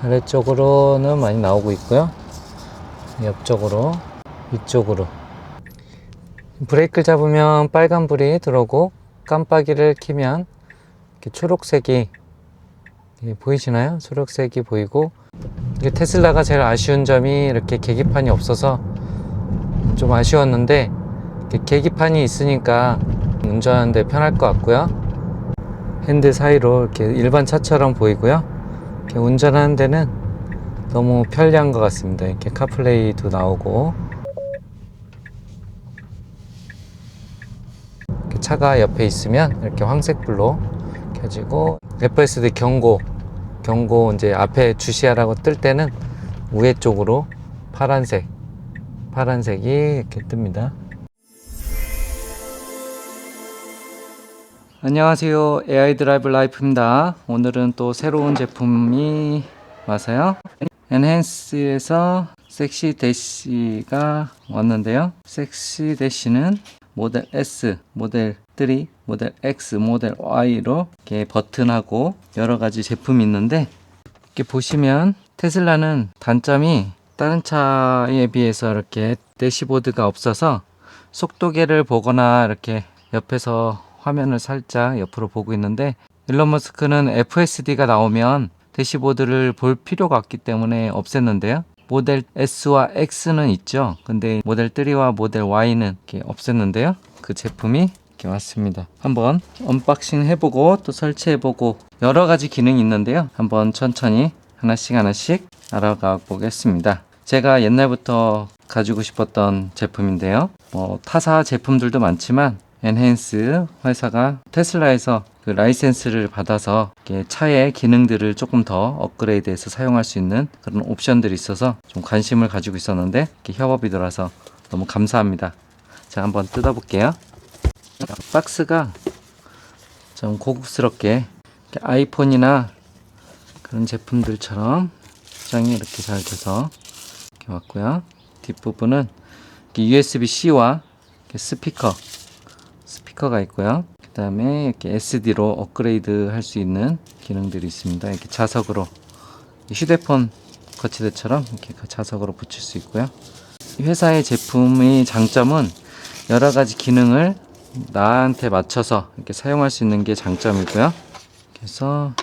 아래쪽으로는 많이 나오고 있고요. 옆쪽으로, 위쪽으로. 브레이크를 잡으면 빨간불이 들어오고 깜빡이를 켜면 이렇게 초록색이 보이시나요? 초록색이 보이고, 테슬라가 제일 아쉬운 점이 이렇게 계기판이 없어서 좀 아쉬웠는데, 계기판이 있으니까 운전하는데 편할 것 같고요. 핸들 사이로 이렇게 일반 차처럼 보이고요. 이렇게 운전하는 데는 너무 편리한 것 같습니다. 이렇게 카플레이도 나오고, 이렇게 차가 옆에 있으면 이렇게 황색불로 켜지고, FSD 경고 이제 앞에 주시하라고 뜰 때는 우회 쪽으로 파란색이 이렇게 뜹니다. 안녕하세요, AI 드라이브 라이프입니다. 오늘은 또 새로운 제품이 와서요, 엔핸스에서 섹시 대시가 왔는데요. 섹시 대시는 모델 S, 모델 3, 모델 X, 모델 Y로 이렇게 버튼하고 여러 가지 제품이 있는데, 이렇게 보시면 테슬라는 단점이 다른 차에 비해서 이렇게 대시보드가 없어서 속도계를 보거나 이렇게 옆에서 화면을 살짝 옆으로 보고 있는데, 일론 머스크는 FSD가 나오면 대시보드를 볼 필요가 없기 때문에 없앴는데요. 모델 S와 X는 있죠. 근데 모델 3와 모델 Y는 이렇게 없앴는데요. 그 제품이 이렇게 왔습니다. 한번 언박싱 해보고 또 설치해보고 여러 가지 기능이 있는데요. 한번 천천히 하나씩 알아가 보겠습니다. 제가 옛날부터 가지고 싶었던 제품인데요. 타사 제품들도 많지만 엔핸스 회사가 테슬라에서 그 라이센스를 받아서 차의 기능들을 조금 더 업그레이드해서 사용할 수 있는 그런 옵션들이 있어서 좀 관심을 가지고 있었는데, 이렇게 협업이 들어와서 너무 감사합니다. 자, 한번 뜯어볼게요. 박스가 좀 고급스럽게 아이폰이나 그런 제품들처럼 포장이 이렇게 잘 돼서 이렇게 왔고요. 뒷부분은 USB-C와 스피커가 있고요. 그 다음에 이렇게 SD로 업그레이드 할 수 있는 기능들이 있습니다. 이렇게 자석으로 휴대폰 거치대처럼 이렇게 자석으로 붙일 수 있고요. 이 회사의 제품의 장점은 여러 가지 기능을 나한테 맞춰서 이렇게 사용할 수 있는 게 장점이고요. 그래서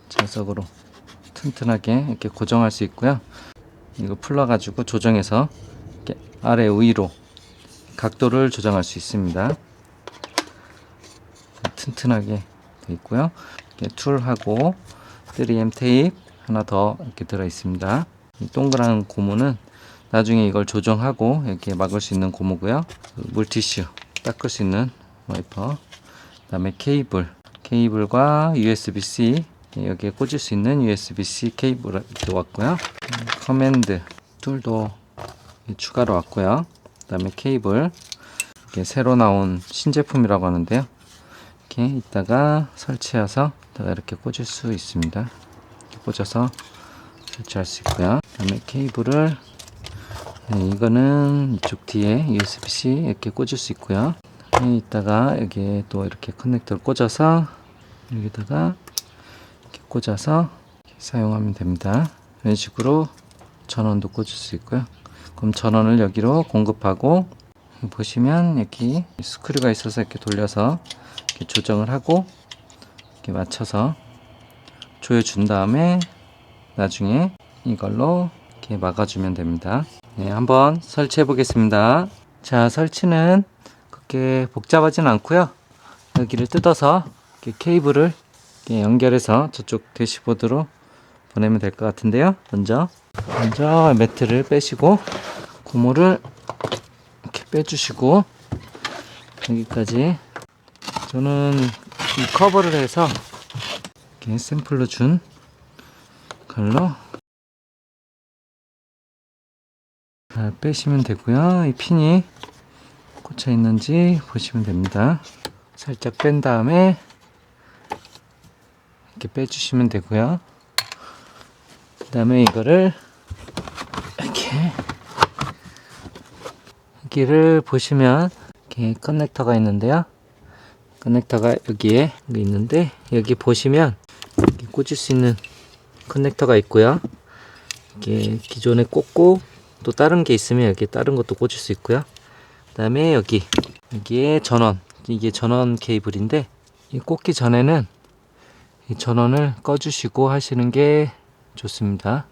자석으로 튼튼하게 이렇게 고정할 수 있고요. 이거 풀러가지고 조정해서 이렇게 아래 위로 각도를 조정할 수 있습니다. 튼튼하게 되어 있고요. 툴하고 3M 테이프 하나 더 이렇게 들어 있습니다. 이 동그란 고무는 나중에 이걸 조정하고 이렇게 막을 수 있는 고무고요. 물티슈 닦을 수 있는 와이퍼, 그 다음에 케이블과 USB-C, 여기에 꽂을 수 있는 USB-C 케이블도 왔고요. 커맨드 툴도 추가로 왔고요. 그 다음에 케이블, 이게 새로 나온 신제품이라고 하는데요. 이렇게 이따가 설치해서 이렇게 꽂을 수 있습니다. 이렇게 꽂아서 설치할 수 있고요. 그 다음에 케이블을, 이거는 이쪽 뒤에 USB-C 이렇게 꽂을 수 있고요. 이따가 여기에 또 이렇게 커넥터를 꽂아서 여기다가 이렇게 꽂아서 이렇게 사용하면 됩니다. 이런 식으로 전원도 꽂을 수 있고요. 그럼 전원을 여기로 공급하고, 보시면 여기 스크류가 있어서 이렇게 돌려서 이렇게 조정을 하고 이렇게 맞춰서 조여준 다음에 나중에 이걸로 이렇게 막아주면 됩니다. 네, 한번 설치해 보겠습니다. 자, 설치는 그렇게 복잡하진 않고요. 여기를 뜯어서 이렇게 케이블을 이렇게 연결해서 저쪽 대시보드로 보내면 될 것 같은데요. 먼저 매트를 빼시고 고무를 이렇게 빼주시고, 여기까지 저는 이 커버를 해서 이렇게 샘플로 준 걸로 잘 빼시면 되고요. 이 핀이 꽂혀 있는지 보시면 됩니다. 살짝 뺀 다음에 이렇게 빼주시면 되고요. 그 다음에 이거를 이렇게, 여기를 보시면 이렇게 커넥터가 있는데요. 커넥터가 여기에 있는데, 여기 보시면 이렇게 꽂을 수 있는 커넥터가 있고요. 이게 기존에 꽂고 또 다른 게 있으면 여기 다른 것도 꽂을 수 있고요. 그 다음에 여기에 전원, 이게 전원 케이블인데 이 꽂기 전에는 이 전원을 꺼주시고 하시는 게 좋습니다.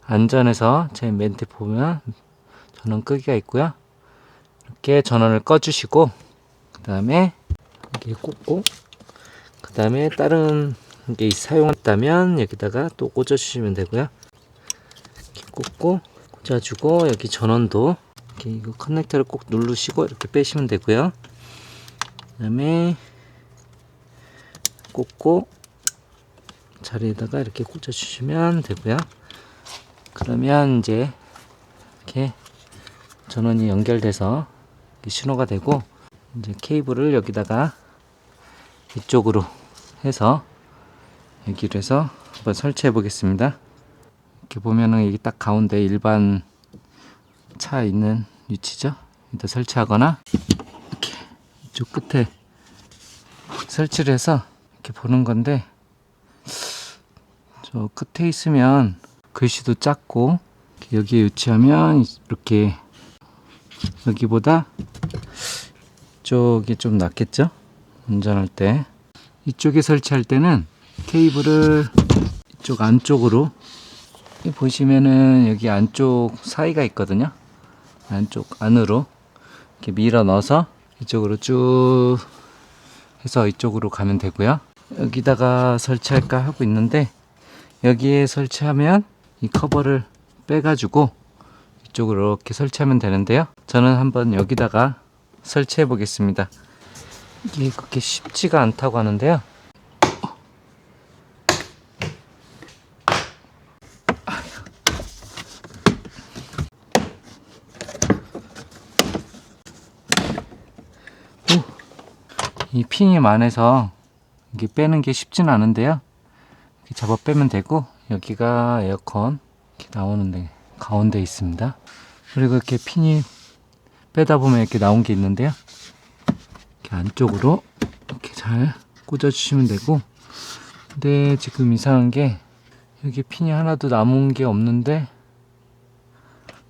안전에서 제 멘트 보면 전원 끄기가 있고요. 이렇게 전원을 꺼주시고 그 다음에 여기에 꽂고 그 다음에 다른 게 사용했다면 여기다가 또 꽂아주시면 되고요. 이렇게 꽂고 꽂아주고 여기 전원도 이렇게 이거 커넥터를 꼭 누르시고 이렇게 빼시면 되고요. 그 다음에 꽂고 자리에다가 이렇게 꽂아주시면 되고요. 그러면 이제 이렇게 전원이 연결돼서 신호가 되고 이제 케이블을 여기다가 이쪽으로 해서 여기로 해서 한번 설치해 보겠습니다. 이렇게 보면은 여기 딱 가운데 일반 차 있는 위치죠. 일단 설치하거나 이렇게 이쪽 끝에 설치를 해서 이렇게 보는 건데 저 끝에 있으면 글씨도 작고 여기에 위치하면 이렇게 여기보다 이쪽이 좀 낫겠죠? 운전할 때 이쪽에 설치할 때는 케이블을 이쪽 안쪽으로 보시면은 여기 안쪽 사이가 있거든요. 안쪽 안으로 이렇게 밀어 넣어서 이쪽으로 쭉 해서 이쪽으로 가면 되고요. 여기다가 설치할까 하고 있는데 여기에 설치하면 이 커버를 빼가지고 이쪽으로 이렇게 설치하면 되는데요. 저는 한번 여기다가 설치해 보겠습니다. 이게 그렇게 쉽지가 않다고 하는데요. 이 핀이 많아서 이게 빼는 게 쉽지는 않은데요. 이렇게 잡아 빼면 되고 여기가 에어컨 이렇게 나오는데 가운데 있습니다. 그리고 이렇게 핀이 빼다 보면 이렇게 나온 게 있는데요. 이렇게 안쪽으로 이렇게 잘 꽂아 주시면 되고 근데 지금 이상한 게 여기 핀이 하나도 남은 게 없는데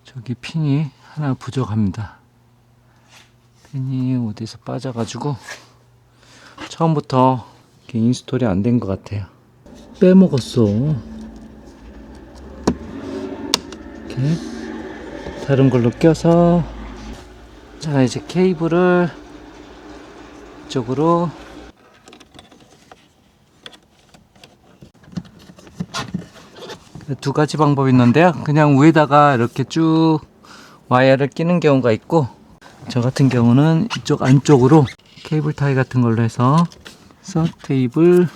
저기 핀이 하나 부족합니다. 핀이 어디서 빠져가지고 처음부터 이렇게 인스톨이 안 된 것 같아요. 빼먹었어. 이렇게 다른 걸로 껴서 자 이제 케이블을 이쪽으로 두 가지 방법이 있는데요. 그냥 위에다가 이렇게 쭉 와이어를 끼는 경우가 있고 저 같은 경우는 이쪽 안쪽으로 케이블 타이 같은 걸로 해서 테이블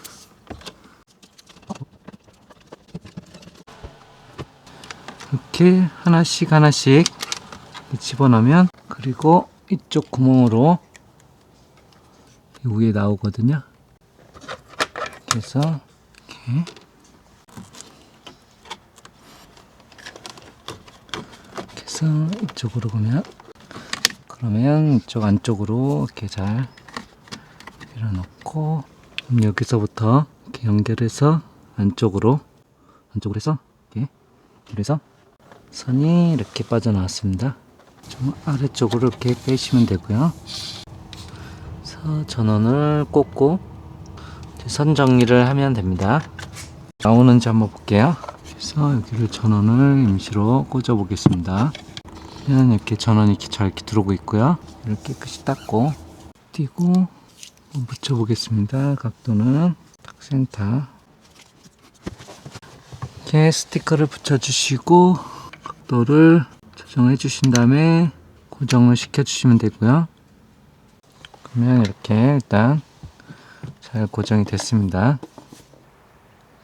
이렇게 하나씩 집어넣으면 그리고 이쪽 구멍으로 위에 나오거든요. 그래서 이렇게 해서 이쪽으로 그러면 이쪽 안쪽으로 이렇게 잘 밀어넣고 여기서부터 이렇게 연결해서 안쪽으로 해서 이렇게 그래서 선이 이렇게 빠져나왔습니다. 좀 아래쪽으로 이렇게 빼시면 되고요. 그래서 전원을 꽂고 선 정리를 하면 됩니다. 나오는지 한번 볼게요. 그래서 여기를 전원을 임시로 꽂아 보겠습니다. 이렇게 전원이 잘 들어오고 있고요. 이렇게 깨끗이 닦고 띄고 붙여 보겠습니다. 각도는 딱 센터. 이렇게 스티커를 붙여 주시고 각도를 조정해 주신 다음에 고정을 시켜 주시면 되고요. 그러면 이렇게 일단 잘 고정이 됐습니다.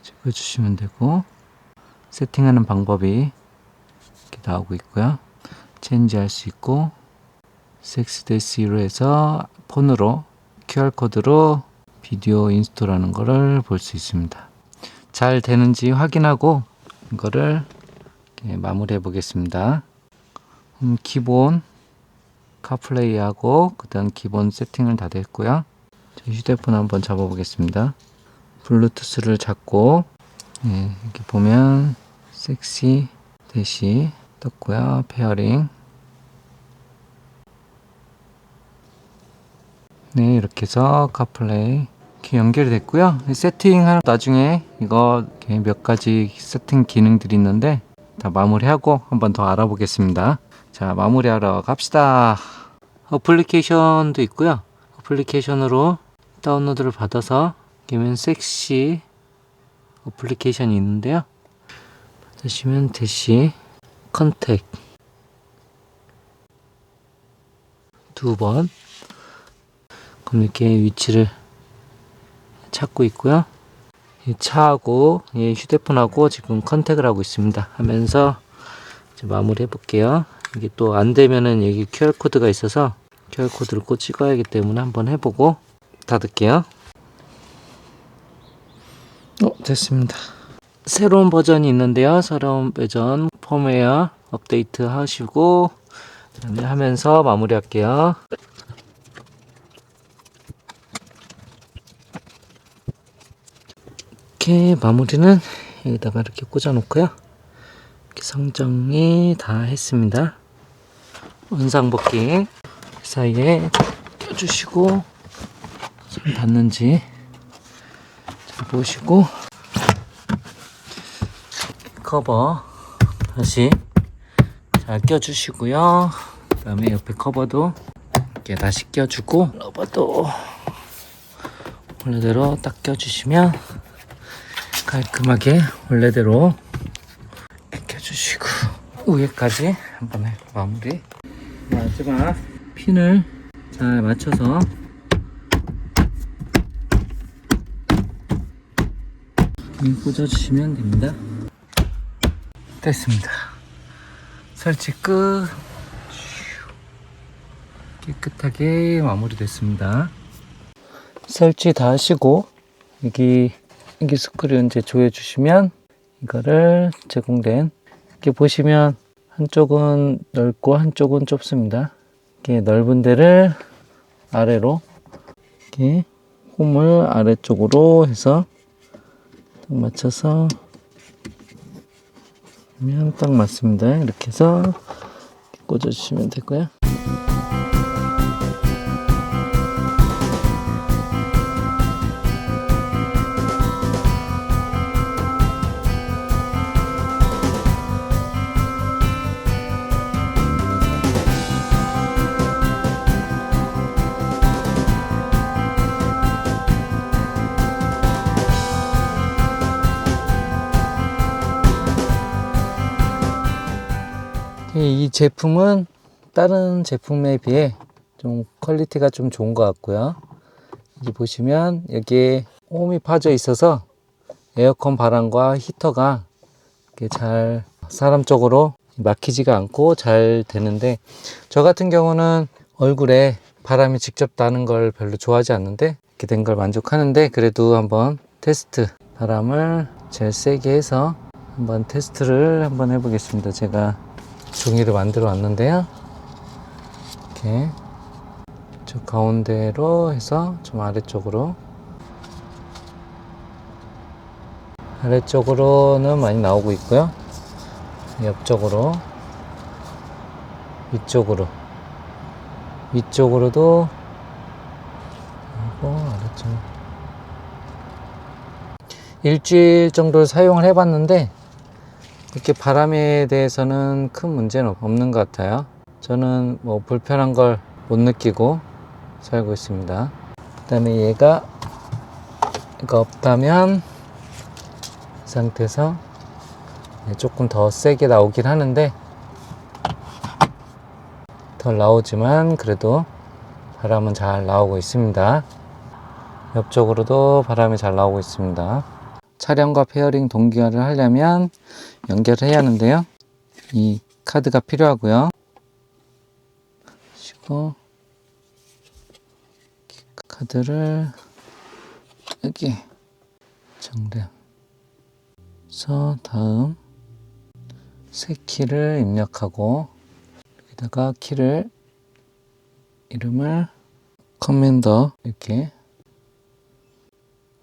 찍어 주시면 되고 세팅하는 방법이 이렇게 나오고 있고요. 체인지 할 수 있고 섹스데시로 해서 폰으로 QR코드로 비디오 인스톨하는 거를 볼 수 있습니다. 잘 되는지 확인하고 이거를 마무리해 보겠습니다. 기본 카플레이하고 그 다음 기본 세팅을 다 됐고요. 휴대폰 한번 잡아 보겠습니다. 블루투스를 잡고 여기 보면 섹시 대시 떴고요. 페어링. 네, 이렇게 해서 카플레이 이렇게 연결이 됐고요. 세팅하는 나중에 이거 몇 가지 세팅 기능들이 있는데 다 마무리하고 한번 더 알아보겠습니다. 자, 마무리하러 갑시다. 어플리케이션도 있고요. 어플리케이션으로 다운로드를 받아서 여기면 섹시 어플리케이션이 있는데요. 받으시면 대시 컨택 2번 그럼 이렇게 위치를 찾고 있고요. 이 차하고 이 휴대폰하고 지금 컨택을 하고 있습니다. 하면서 이제 마무리 해볼게요. 이게 또 안되면은 여기 QR코드가 있어서 QR코드를 꼭 찍어야 하기 때문에 한번 해보고 닫을게요. 됐습니다. 새로운 버전이 있는데요. 새로운 버전 펌웨어 업데이트 하시고 그다음에 하면서 마무리 할게요. 이렇게 마무리는 여기다가 이렇게 꽂아 놓고요. 이렇게 성정이 다 했습니다. 원상복귀 사이에 껴주시고 손 닿는지 잘 보시고 커버 다시 잘 껴주시고요. 그 다음에 옆에 커버도 이렇게 다시 껴주고 러버도 원래대로 딱 껴주시면 깔끔하게 원래대로 껴주시고 위에까지 한번 마무리. 마지막 핀을 잘 맞춰서 꽂아주시면 됩니다. 됐습니다. 설치 끝. 깨끗하게 마무리됐습니다. 설치 다 하시고 여기 스크류 이제 조여 주시면 이거를 제공된 이렇게 보시면 한쪽은 넓고 한쪽은 좁습니다. 이렇게 넓은 데를 아래로 이렇게 홈을 아래쪽으로 해서 딱 맞춰서 하면 딱 맞습니다. 이렇게 해서 꽂아 주시면 되고요. 이 제품은 다른 제품에 비해 좀 퀄리티가 좀 좋은 것 같고요. 여기 보시면 여기에 홈이 파져 있어서 에어컨 바람과 히터가 이렇게 잘 사람 쪽으로 막히지가 않고 잘 되는데, 저 같은 경우는 얼굴에 바람이 직접 나는 걸 별로 좋아하지 않는데 이렇게 된 걸 만족하는데, 그래도 한번 테스트 바람을 제일 세게 해서 한번 테스트를 한번 해보겠습니다. 제가 종이를 만들어 왔는데요. 이렇게 저 가운데로 해서 좀 아래쪽으로는 많이 나오고 있고요. 옆쪽으로, 위쪽으로도 하고 아래쪽. 일주일 정도 사용을 해봤는데 이렇게 바람에 대해서는 큰 문제는 없는 것 같아요. 저는 뭐 불편한 걸 못 느끼고 살고 있습니다. 그 다음에 얘가 이거 없다면 이 상태에서 조금 더 세게 나오긴 하는데, 덜 나오지만 그래도 바람은 잘 나오고 있습니다. 옆쪽으로도 바람이 잘 나오고 있습니다. 차량과 페어링 동기화를 하려면 연결을 해야 하는데요. 이 카드가 필요하고요. 그리고 카드를 여기 정렬해서 다음 새 키를 입력하고 여기다가 이름을 커맨더 이렇게,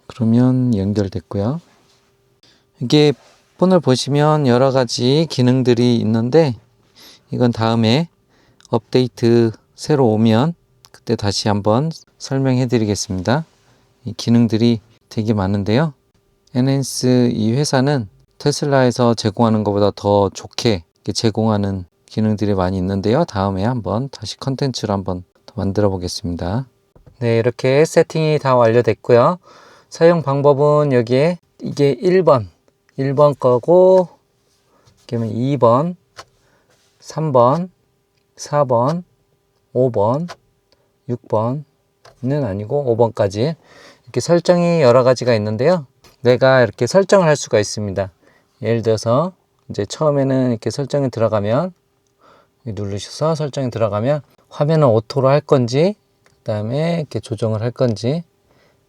그러면 연결됐고요. 이게 폰을 보시면 여러 가지 기능들이 있는데 이건 다음에 업데이트 새로 오면 그때 다시 한번 설명해 드리겠습니다. 이 기능들이 되게 많은데요. 엔핸스 이 회사는 테슬라에서 제공하는 것보다 더 좋게 제공하는 기능들이 많이 있는데요. 다음에 한번 다시 컨텐츠를 한번 더 만들어 보겠습니다. 네, 이렇게 세팅이 다 완료됐고요. 사용 방법은 여기에 이게 1번 거고, 그러면 2번, 3번, 4번, 5번, 6번은 아니고 5번까지 이렇게 설정이 여러 가지가 있는데요. 내가 이렇게 설정을 할 수가 있습니다. 예를 들어서 이제 처음에는 이렇게 설정이 들어가면 누르셔서 설정이 들어가면 화면은 오토로 할 건지 그 다음에 이렇게 조정을 할 건지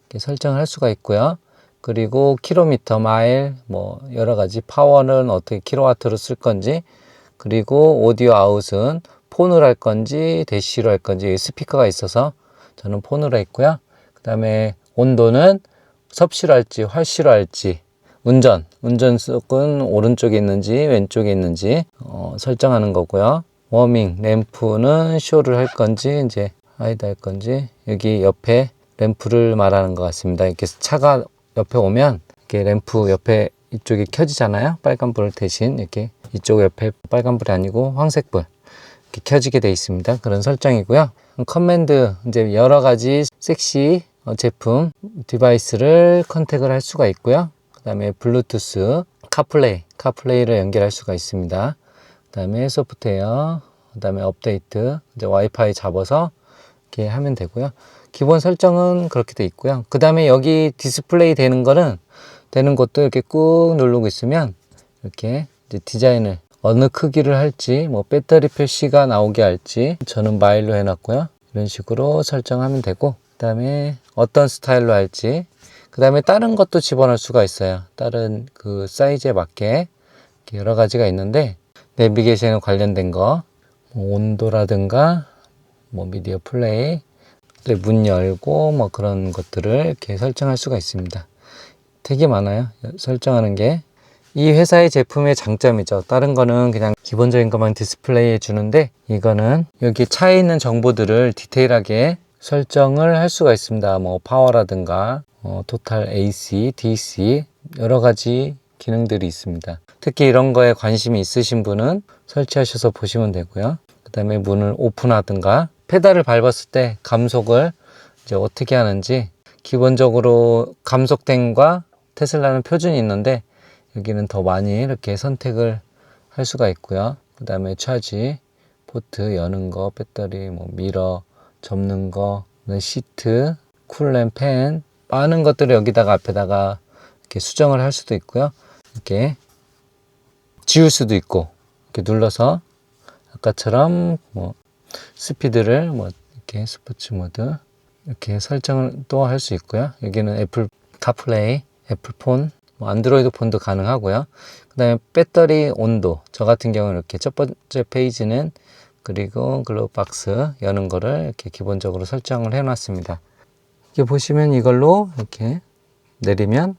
이렇게 설정을 할 수가 있고요. 그리고 킬로미터, 마일, 뭐 여러 가지 파워는 어떻게 킬로와트로 쓸 건지, 그리고 오디오 아웃은 폰으로 할 건지 대시로 할 건지 스피커가 있어서 저는 폰으로 했고요. 그 다음에 온도는 섭씨로 할지 활씨로 할지, 운전석은 오른쪽에 있는지 왼쪽에 있는지 설정하는 거고요. 워밍 램프는 쇼를 할 건지 이제 하이드 할 건지, 여기 옆에 램프를 말하는 것 같습니다. 이렇게 차가 옆에 오면 이렇게 램프 옆에 이쪽이 켜지잖아요. 빨간불 대신 이렇게 이쪽 옆에 빨간불이 아니고 황색불 이렇게 켜지게 되어 있습니다. 그런 설정이고요. 커맨드, 이제 여러 가지 섹시 제품 디바이스를 컨택을 할 수가 있고요. 그 다음에 블루투스, 카플레이를 연결할 수가 있습니다. 그 다음에 소프트웨어, 그 다음에 업데이트, 이제 와이파이 잡아서 이렇게 하면 되고요. 기본 설정은 그렇게 돼 있고요. 그 다음에 여기 디스플레이 되는 것도 이렇게 꾹 누르고 있으면 이렇게 이제 디자인을 어느 크기를 할지, 뭐 배터리 표시가 나오게 할지, 저는 마일로 해놨고요. 이런 식으로 설정하면 되고, 그 다음에 어떤 스타일로 할지, 그 다음에 다른 것도 집어넣을 수가 있어요. 다른 그 사이즈에 맞게 여러 가지가 있는데, 내비게이션에 관련된 거, 뭐 온도라든가 뭐 미디어 플레이, 문 열고 뭐 그런 것들을 이렇게 설정할 수가 있습니다. 되게 많아요, 설정하는 게. 이 회사의 제품의 장점이죠. 다른 거는 그냥 기본적인 것만 디스플레이 해주는데, 이거는 여기 차에 있는 정보들을 디테일하게 설정을 할 수가 있습니다. 뭐 파워라든가 토탈 AC, DC 여러 가지 기능들이 있습니다. 특히 이런 거에 관심이 있으신 분은 설치하셔서 보시면 되고요. 그 다음에 문을 오픈하든가, 페달을 밟았을 때 감속을 이제 어떻게 하는지, 기본적으로 감속된과 테슬라는 표준이 있는데 여기는 더 많이 이렇게 선택을 할 수가 있고요. 그 다음에 차지, 포트 여는 거, 배터리, 뭐 미러 접는 거, 시트, 쿨램, 팬, 많은 것들을 여기다가 앞에다가 이렇게 수정을 할 수도 있고요. 이렇게 지울 수도 있고, 이렇게 눌러서 아까처럼 뭐 스피드를 뭐 이렇게 스포츠 모드 이렇게 설정을 또 할 수 있고요. 여기는 애플 카플레이, 애플폰, 뭐 안드로이드 폰도 가능하고요. 그 다음에 배터리 온도, 저 같은 경우는 이렇게 첫 번째 페이지는, 그리고 글로우박스 여는 거를 이렇게 기본적으로 설정을 해 놨습니다. 이렇게 보시면 이걸로 이렇게 내리면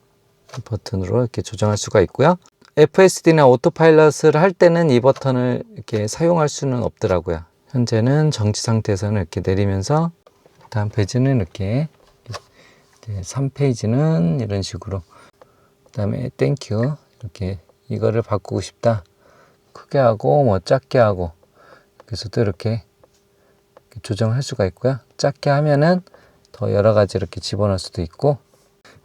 버튼으로 이렇게 조정할 수가 있고요. FSD나 오토파일럿을 할 때는 이 버튼을 이렇게 사용할 수는 없더라고요. 현재는 정지 상태에서는 이렇게 내리면서, 다음 페이지는 이렇게 3페이지는 이런 식으로, 그 다음에 땡큐 이렇게 이거를 바꾸고 싶다, 크게 하고 뭐 작게 하고, 그래서 또 이렇게 조정할 수가 있고요. 작게 하면은 더 여러 가지 이렇게 집어넣을 수도 있고,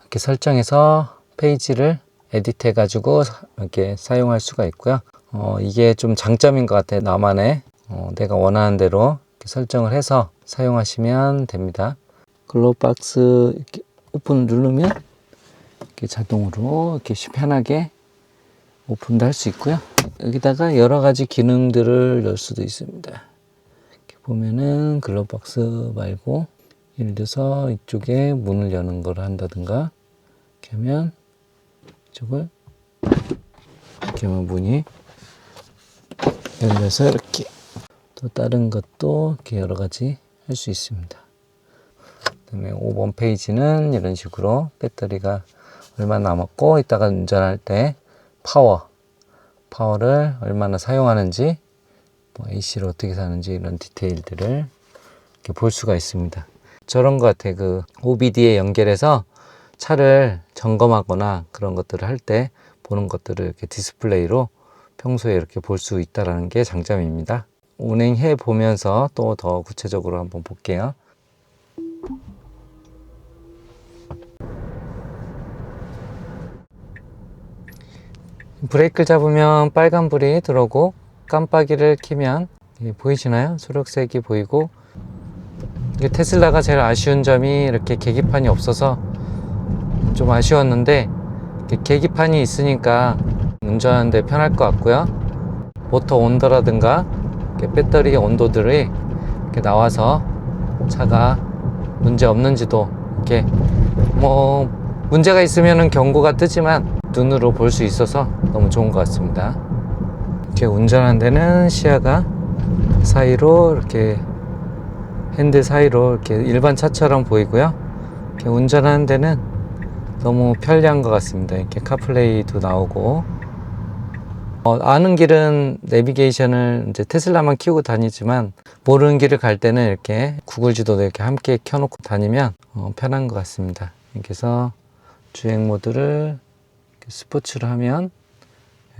이렇게 설정해서 페이지를 에디트 해가지고 이렇게 사용할 수가 있고요. 이게 좀 장점인 것 같아요. 나만의 내가 원하는 대로 이렇게 설정을 해서 사용하시면 됩니다. 글로우박스 이렇게 오픈 누르면 이렇게 자동으로 이렇게 편하게 오픈도 할 수 있고요. 여기다가 여러 가지 기능들을 넣을 수도 있습니다. 이렇게 보면은 글로우박스 말고, 예를 들어서 이쪽에 문을 여는 걸 한다든가, 이렇게 하면 이쪽을 이렇게 하면 문이 열려서 이렇게, 또 다른 것도 이렇게 여러 가지 할 수 있습니다. 그 다음에 5번 페이지는 이런 식으로 배터리가 얼마 남았고, 이따가 운전할 때 파워를 얼마나 사용하는지, 뭐 AC를 어떻게 사는지 이런 디테일들을 이렇게 볼 수가 있습니다. 저런 것 같아. 그 OBD에 연결해서 차를 점검하거나 그런 것들을 할 때 보는 것들을 이렇게 디스플레이로 평소에 이렇게 볼 수 있다는 게 장점입니다. 운행해 보면서 또 더 구체적으로 한번 볼게요. 브레이크를 잡으면 빨간불이 들어오고 깜빡이를 켜면 보이시나요? 초록색이 보이고, 테슬라가 제일 아쉬운 점이 이렇게 계기판이 없어서 좀 아쉬웠는데, 계기판이 있으니까 운전하는데 편할 것 같고요. 모터 온도라든가 배터리 온도들이 이렇게 나와서 차가 문제 없는지도 이렇게 뭐 문제가 있으면 경고가 뜨지만 눈으로 볼 수 있어서 너무 좋은 것 같습니다. 이렇게 운전하는 데는 시야가 사이로 이렇게 핸들 사이로 이렇게 일반 차처럼 보이고요. 이렇게 운전하는 데는 너무 편리한 것 같습니다. 이렇게 카플레이도 나오고, 아는 길은 내비게이션을 이제 테슬라만 키우고 다니지만 모르는 길을 갈 때는 이렇게 구글 지도도 이렇게 함께 켜놓고 다니면 편한 것 같습니다. 이렇게 해서 주행 모드를 스포츠로 하면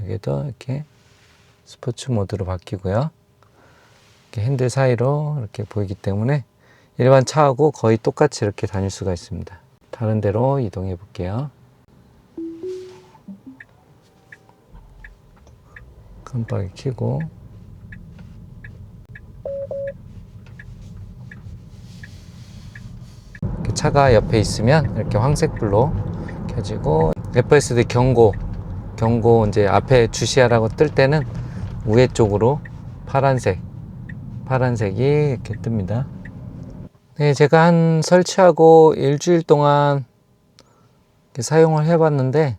여기도 이렇게 스포츠 모드로 바뀌고요. 이렇게 핸들 사이로 이렇게 보이기 때문에 일반 차하고 거의 똑같이 이렇게 다닐 수가 있습니다. 다른 데로 이동해 볼게요. 깜빡이 켜고, 차가 옆에 있으면 이렇게 황색불로 켜지고, FSD 경고 이제 앞에 주시하라고 뜰 때는 위에 쪽으로 파란색이 이렇게 뜹니다. 네, 제가 한 설치하고 일주일 동안 사용을 해봤는데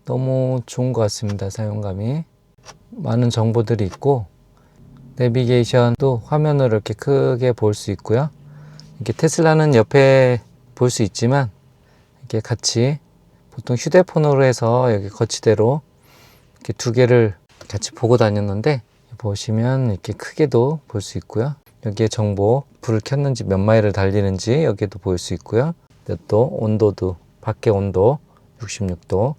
너무 좋은 것 같습니다. 사용감이 많은 정보들이 있고, 내비게이션도 화면으로 이렇게 크게 볼 수 있고요. 이렇게 테슬라는 옆에 볼 수 있지만 이렇게 같이 보통 휴대폰으로 해서 여기 거치대로 이렇게 두 개를 같이 보고 다녔는데, 보시면 이렇게 크게도 볼 수 있고요. 여기에 정보, 불을 켰는지 몇 마일을 달리는지 여기에도 보일 수 있고요. 또 온도도, 밖에 온도 66도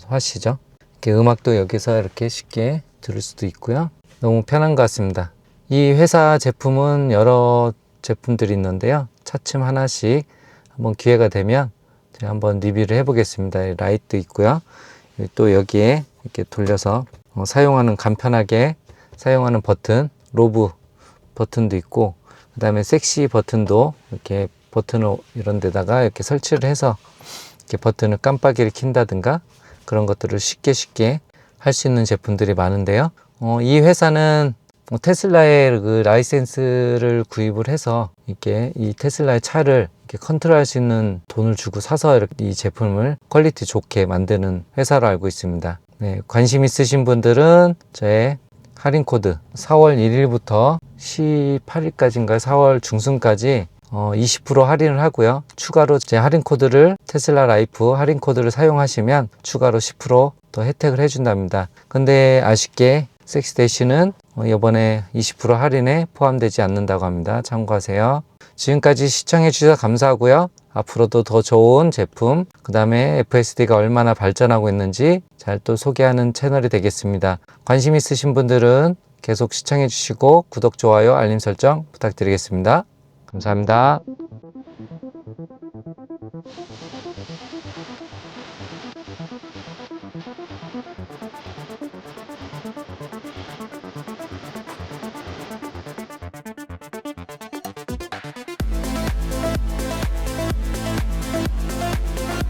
화시죠. 이렇게 음악도 여기서 이렇게 쉽게 들을 수도 있고요. 너무 편한 것 같습니다. 이 회사 제품은 여러 제품들이 있는데요. 차츰 하나씩 한번 기회가 되면 제가 한번 리뷰를 해보겠습니다. 라이트 있고요. 또 여기에 이렇게 돌려서 사용하는, 간편하게 사용하는 버튼, 로브 버튼도 있고, 그 다음에 섹시 버튼도 이렇게 버튼을 이런 데다가 이렇게 설치를 해서 이렇게 버튼을 깜빡이를 킨다든가 그런 것들을 쉽게 할 수 있는 제품들이 많은데요. 이 회사는 테슬라의 그 라이센스를 구입을 해서 이렇게 이 테슬라의 차를 이렇게 컨트롤할 수 있는 돈을 주고 사서 이렇게 이 제품을 퀄리티 좋게 만드는 회사로 알고 있습니다. 네, 관심 있으신 분들은 저의 할인 코드 4월 1일부터 18일까지인가 4월 중순까지 20% 할인을 하고요. 추가로 제 할인 코드를, 테슬라 라이프 할인 코드를 사용하시면 추가로 10% 더 혜택을 해준답니다. 근데 아쉽게 섹시 대시는 이번에 20% 할인에 포함되지 않는다고 합니다. 참고하세요. 지금까지 시청해 주셔서 감사하고요. 앞으로도 더 좋은 제품, 그 다음에 FSD가 얼마나 발전하고 있는지 잘 또 소개하는 채널이 되겠습니다. 관심 있으신 분들은 계속 시청해 주시고 구독, 좋아요, 알림 설정 부탁드리겠습니다. 감사합니다.